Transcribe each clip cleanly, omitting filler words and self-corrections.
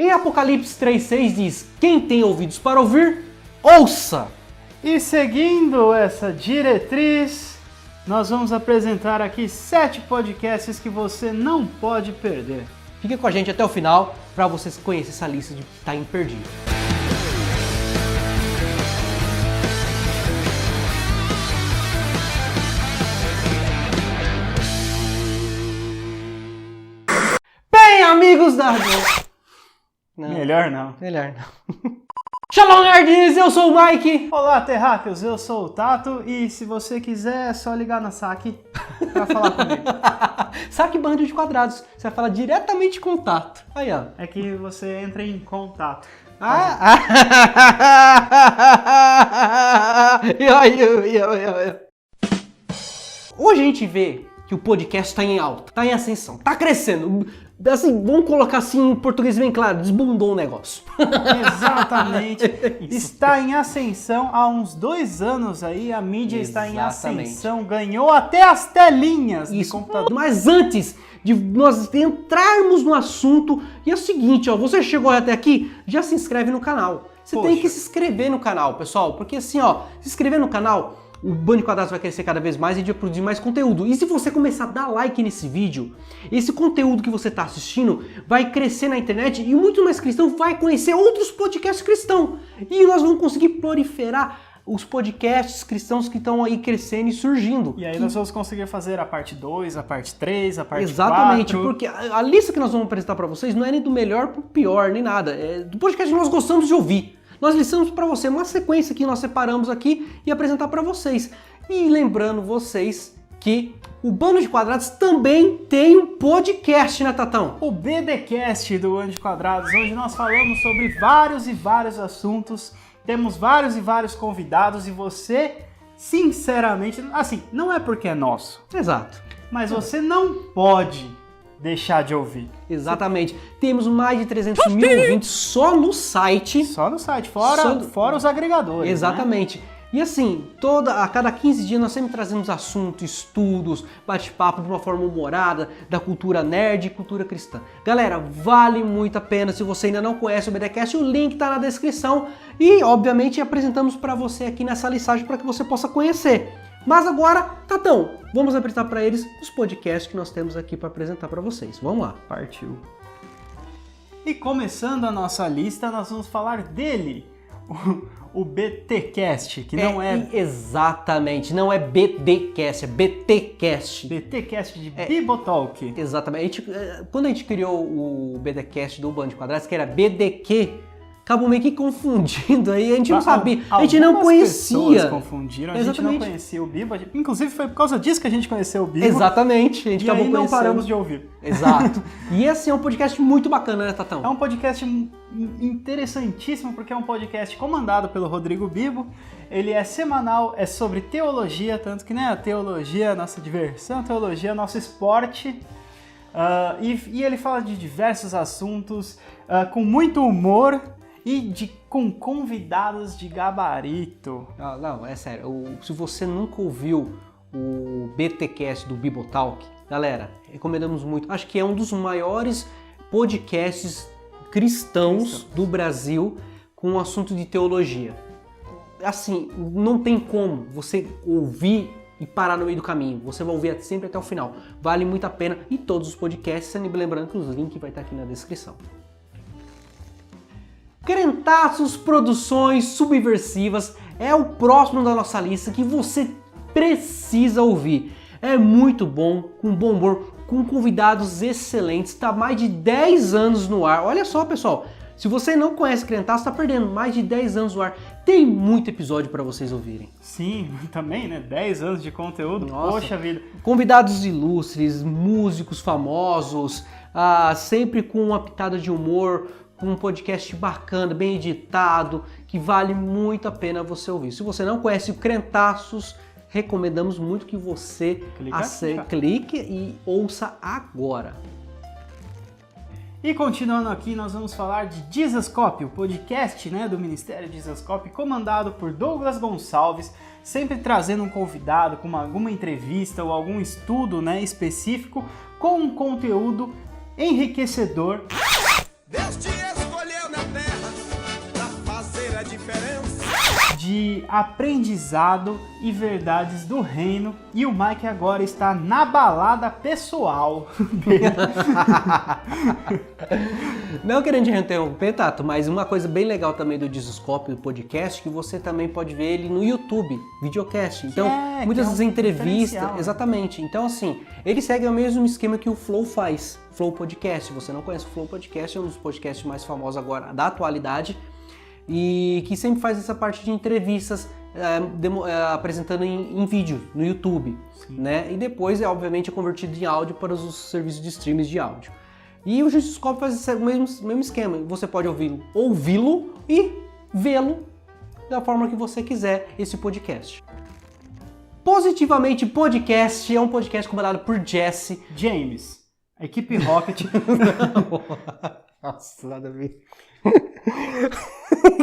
Em Apocalipse 3,6 diz: quem tem ouvidos para ouvir, ouça! E seguindo essa diretriz, nós vamos apresentar aqui 7 podcasts que você não pode perder. Fique com a gente até o final para vocês conhecerem essa lista de tá imperdível. Bem, amigos da... Não. Melhor não. Melhor não. Shalom, nerds! Eu sou o Mike. Olá, terráqueos! Eu sou o Tato e se você quiser é só ligar na SAC pra falar comigo. SAC Bando de Quadrados. Você vai falar diretamente com o Tato. Aí, ó. É que você entra em contato. Hoje a gente vê que o podcast tá em alta, tá em ascensão, tá crescendo. Assim, vamos colocar assim em português bem claro, desbundou o negócio. Exatamente. Está em ascensão há uns 2 anos aí, a mídia está em ascensão, ganhou até as telinhas de computador. Mas antes de nós entrarmos no assunto, e é o seguinte, ó, você chegou até aqui, já se inscreve no canal. Você tem que se inscrever no canal, pessoal, porque assim, ó, se inscrever no canal, o Bando de Quadrados vai crescer cada vez mais e a gente vai produzir mais conteúdo. E se você começar a dar like nesse vídeo, esse conteúdo que você está assistindo vai crescer na internet e muito mais cristão vai conhecer outros podcasts cristãos. E nós vamos conseguir proliferar os podcasts cristãos que estão aí crescendo e surgindo. E aí nós vamos conseguir fazer a parte 2, a parte 3, a parte 4. Exatamente, porque a lista que nós vamos apresentar para vocês não é nem do melhor para o pior, nem nada. É do podcast que nós gostamos de ouvir. Nós listamos para você uma sequência que nós separamos aqui e apresentar para vocês. E lembrando vocês que o Bando de Quadrados também tem um podcast, né, Tatão? O BDcast do Bando de Quadrados, onde nós falamos sobre vários e vários assuntos, temos vários e vários convidados e você, sinceramente, assim, não é porque é nosso. Exato. Mas você não pode deixar de ouvir. Exatamente. Temos mais de 300 mil ouvintes só no site. Só no site, fora os agregadores. Exatamente. Né? E assim, a cada 15 dias nós sempre trazemos assuntos, estudos, bate-papo de uma forma humorada, da cultura nerd e cultura cristã. Galera, vale muito a pena. Se você ainda não conhece o BDcast, o link está na descrição. E, obviamente, apresentamos para você aqui nessa listagem para que você possa conhecer. Mas agora, Tatão, vamos apresentar para eles os podcasts que nós temos aqui para apresentar para vocês. Vamos lá. Partiu. E começando a nossa lista, nós vamos falar dele, o BTcast, que não é... Exatamente, não é BDcast, é BTcast. BTcast de Bibotalk. Exatamente. Quando a gente criou o BDcast do Bando de Quadrados, que era BDQ, acabou meio que confundindo aí, a gente não sabia, a gente não conhecia. Pessoas confundiram, a gente não conhecia o Bibo, inclusive foi por causa disso que a gente conheceu o Bibo. Exatamente, a gente acabou conhecendo. E não paramos de ouvir. Exato. E esse é um podcast muito bacana, né, Tatão? É um podcast interessantíssimo, porque é um podcast comandado pelo Rodrigo Bibo, ele é semanal, é sobre teologia, tanto que, né, a teologia é a nossa diversão, a teologia é o nosso esporte, e ele fala de diversos assuntos, com muito humor, e com convidados de gabarito. Não, é sério. Se você nunca ouviu o BTcast do Bibotalk, galera, recomendamos muito. Acho que é um dos maiores podcasts cristãos do Brasil com o assunto de teologia. Assim, não tem como você ouvir e parar no meio do caminho. Você vai ouvir sempre até o final. Vale muito a pena. E todos os podcasts, sempre lembrando que os links vai estar aqui na descrição. Crentaços Produções Subversivas é o próximo da nossa lista que você precisa ouvir. É muito bom, com bom humor, com convidados excelentes, está mais de 10 anos no ar. Olha só, pessoal, se você não conhece Crentaços, está perdendo mais de 10 anos no ar. Tem muito episódio para vocês ouvirem. Sim, também, né? 10 anos de conteúdo, nossa. Poxa vida. Convidados ilustres, músicos famosos, sempre com uma pitada de humor, com um podcast bacana, bem editado, que vale muito a pena você ouvir. Se você não conhece o Crentaços, recomendamos muito que você clique e ouça agora. E continuando aqui, nós vamos falar de Jesuscope, o podcast, né, do Ministério Jesuscope, comandado por Douglas Gonçalves, sempre trazendo um convidado com alguma entrevista ou algum estudo, né, específico, com um conteúdo enriquecedor. Deus te escolheu. de aprendizado e verdades do reino. E o Mike agora está na balada pessoal. Não querendo interromper, Tato, mas uma coisa bem legal também do Dizoscope, do podcast, que você também pode ver ele no YouTube, videocast. Então, muitas das entrevistas, exatamente. Então, assim, ele segue o mesmo esquema que o Flow faz, Flow Podcast. Você não conhece o Flow Podcast, é um dos podcasts mais famosos agora da atualidade, e que sempre faz essa parte de entrevistas apresentando em vídeo no YouTube, né? E depois, obviamente, é convertido em áudio para os serviços de streams de áudio. E o Justiscope faz o mesmo esquema. Você pode ouvi-lo e vê-lo da forma que você quiser, esse podcast. Positivamente Podcast é um podcast comandado por Jesse James, a equipe Rocket. Nossa, nada a ver.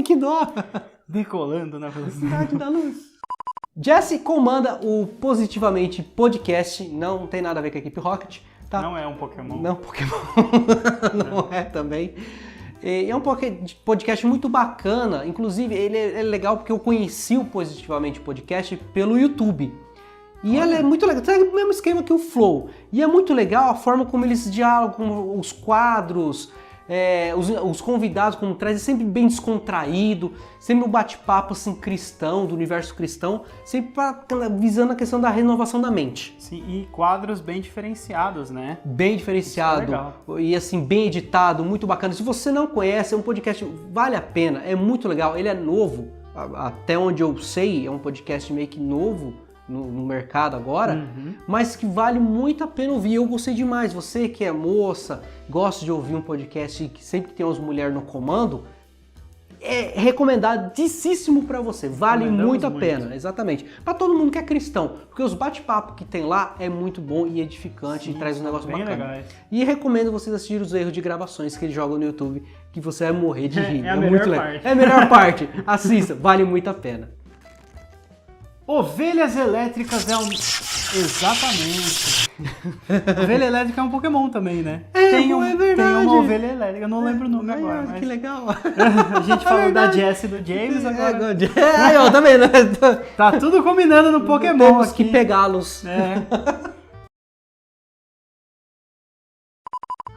Que dó! Decolando na velocidade da luz. Jesse comanda o Positivamente Podcast, não tem nada a ver com a equipe Rocket, tá? Não é um Pokémon. Não, Pokémon não é também. É um podcast muito bacana, inclusive ele é legal porque eu conheci o Positivamente Podcast pelo YouTube. E ele é muito legal, segue o mesmo esquema que o Flow. E é muito legal a forma como eles dialogam, os quadros, os convidados como traz, é sempre bem descontraído, sempre um bate-papo assim cristão, do universo cristão, sempre visando a questão da renovação da mente. Sim, e quadros bem diferenciados, né? Bem diferenciado e assim, bem editado, muito bacana. Se você não conhece, é um podcast, vale a pena, é muito legal, ele é novo, até onde eu sei, é um podcast meio que novo no mercado agora, mas que vale muito a pena ouvir. Eu gostei demais. Você que é moça, gosta de ouvir um podcast que sempre tem umas mulheres no comando, é recomendadíssimo para você. Vale muito a pena, exatamente. Para todo mundo que é cristão, porque os bate-papo que tem lá é muito bom e edificante. Sim, e traz um negócio bacana. Legais. E recomendo vocês assistirem os erros de gravações que ele joga no YouTube, que você vai morrer de rir. É a melhor parte. É a melhor parte. Assista, vale muito a pena. Ovelhas elétricas é um... Exatamente. Ovelha elétrica é um Pokémon também, né? É verdade. Tem uma ovelha elétrica, eu não lembro o nome agora. Mas... Que legal. A gente falou da Jessie e do James agora. Eu também, né? Tá tudo combinando no Pokémon. Temos que pegá-los.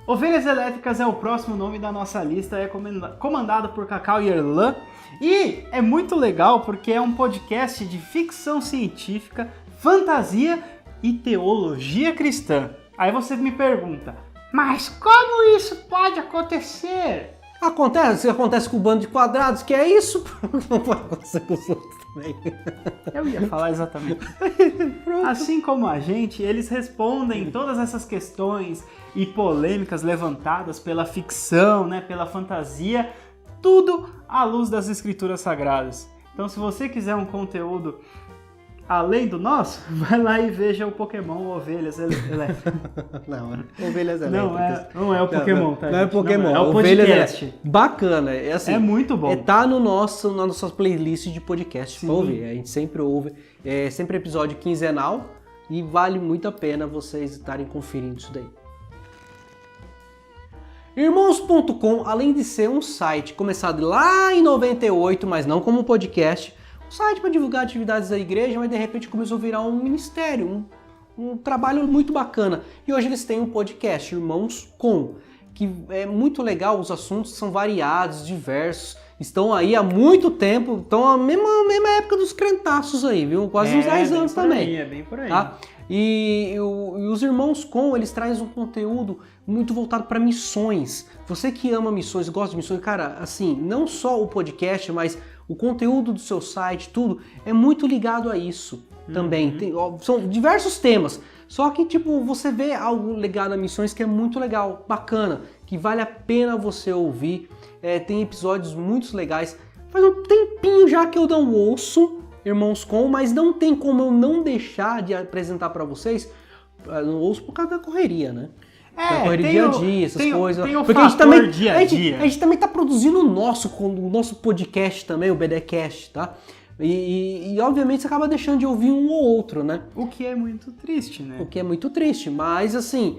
Ovelhas Elétricas é o próximo nome da nossa lista, é comandado por Cacau e Erlan. E é muito legal porque é um podcast de ficção científica, fantasia e teologia cristã. Aí você me pergunta, mas como isso pode acontecer? Acontece com o bando de quadrados, que é isso? Não pode acontecer com os outros também. Eu ia falar exatamente. Assim como a gente, eles respondem todas essas questões e polêmicas levantadas pela ficção, né, pela fantasia, tudo à luz das escrituras sagradas. Então, se você quiser um conteúdo além do nosso, vai lá e veja o Pokémon Ovelhas Elétricas. Não, Ovelhas Elétricas. Não é o Pokémon, tá? Não é o Pokémon, é o podcast. Bacana, é assim. É muito bom. Tá na nossa playlist de podcast pra ouvir. A gente sempre ouve, é sempre episódio quinzenal e vale muito a pena vocês estarem conferindo isso daí. Irmãos.com, além de ser um site começado lá em 98, mas não como um podcast, um site para divulgar atividades da igreja, mas de repente começou a virar um ministério, um trabalho muito bacana. E hoje eles têm um podcast, Irmãos.com, que é muito legal, os assuntos são variados, diversos, estão aí há muito tempo, estão na mesma época dos crentaços aí, viu? Quase uns 10 anos também. É bem por aí. Tá? E os Irmãos.com, eles trazem um conteúdo muito voltado para missões. Você que ama missões, gosta de missões, cara, assim, não só o podcast, mas o conteúdo do seu site, tudo, é muito ligado a isso também. São diversos temas. Só que, tipo, você vê algo ligado a missões que é muito legal, bacana, que vale a pena você ouvir. Tem episódios muito legais. Faz um tempinho já que eu não ouço Irmãos.com, mas não tem como eu não deixar de apresentar para vocês. Eu não ouço por causa da correria, né? Da correria dia a dia, essas coisas. Porque a gente também, dia a dia. A gente também tá produzindo o nosso podcast também, o BDcast, tá? E obviamente você acaba deixando de ouvir um ou outro, né? O que é muito triste, né? O que é muito triste, mas assim,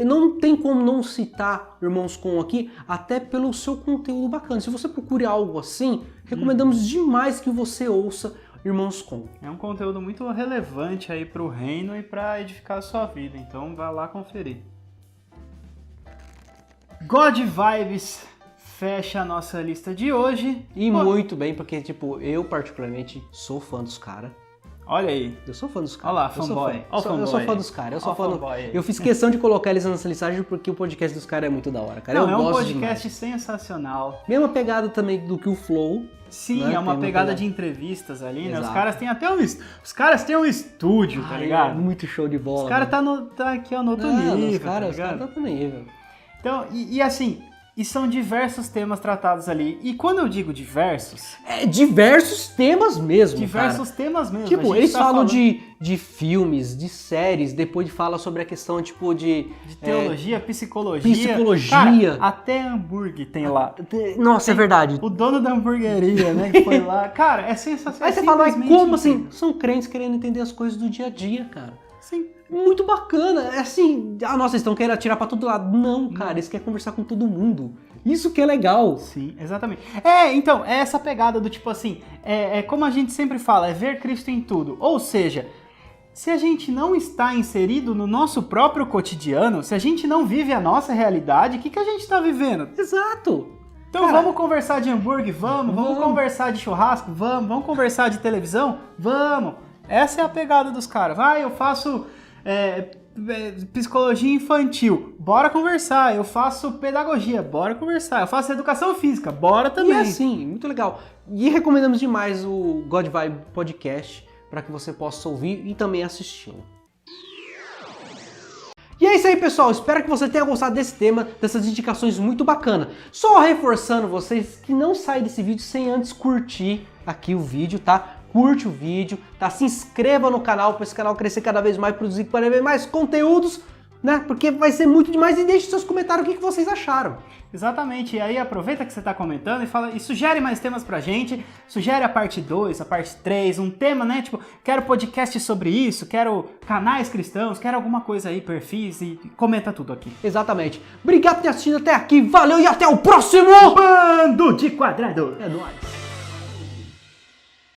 não tem como não citar Irmãos Com aqui, até pelo seu conteúdo bacana. Se você procure algo assim, recomendamos demais que você ouça Irmãos Com. É um conteúdo muito relevante aí pro reino e para edificar a sua vida, então vá lá conferir. God Vibes fecha a nossa lista de hoje. E muito bem, porque tipo, eu particularmente sou fã dos caras. Olha aí. Eu sou fã dos caras. Olha lá, fanboy. Eu sou fã dos caras. Eu fiz questão de colocar eles nessa listagem porque o podcast dos caras é muito da hora, cara. Não, é um podcast sensacional. Mesma pegada também do que o Flow. Sim, né? É uma pegada de entrevistas ali, né? Os caras têm até os caras têm um estúdio, tá ligado? É muito show de bola. Os caras tá aqui ó, no outro nível. Os caras tá no outro nível. Então, e assim, e são diversos temas tratados ali. E quando eu digo diversos... diversos temas mesmo, diversos temas mesmo. Tipo, eles falam de filmes, de séries, depois fala sobre a questão, tipo, de teologia, psicologia. Cara, até hambúrguer tem lá. Nossa, é verdade. O dono da hamburgueria, né, que foi lá. Cara, é sensacional. Aí você fala, como assim? São crentes querendo entender as coisas do dia a dia, cara. Sim. Muito bacana, é assim, nossa, eles estão querendo atirar pra todo lado. Não, cara, eles querem conversar com todo mundo. Isso que é legal. Sim, exatamente. Então, é essa pegada do tipo assim, como a gente sempre fala, é ver Cristo em tudo. Ou seja, se a gente não está inserido no nosso próprio cotidiano, se a gente não vive a nossa realidade, o que a gente está vivendo? Exato. Então cara, vamos conversar de hambúrguer? Vamos conversar de churrasco? Vamos conversar de televisão? Vamos. Essa é a pegada dos caras. Eu faço psicologia infantil, bora conversar. Eu faço pedagogia, bora conversar. Eu faço educação física, bora também. E assim, muito legal. E recomendamos demais o God Vibe Podcast para que você possa ouvir e também assisti-lo. E é isso aí, pessoal. Espero que você tenha gostado desse tema, dessas indicações muito bacanas. Só reforçando vocês que não saem desse vídeo sem antes curtir aqui o vídeo, tá? Curte o vídeo, tá? Se inscreva no canal para esse canal crescer cada vez mais, produzir cada vez mais conteúdos, né? Porque vai ser muito demais e deixe seus comentários o que vocês acharam. Exatamente, e aí aproveita que você tá comentando e sugere mais temas pra gente, sugere a parte 2, a parte 3, um tema, né? Tipo, quero podcast sobre isso, quero canais cristãos, quero alguma coisa aí, perfis e comenta tudo aqui. Exatamente. Obrigado por ter assistido até aqui, valeu e até o próximo Bando de Quadrado. É nóis.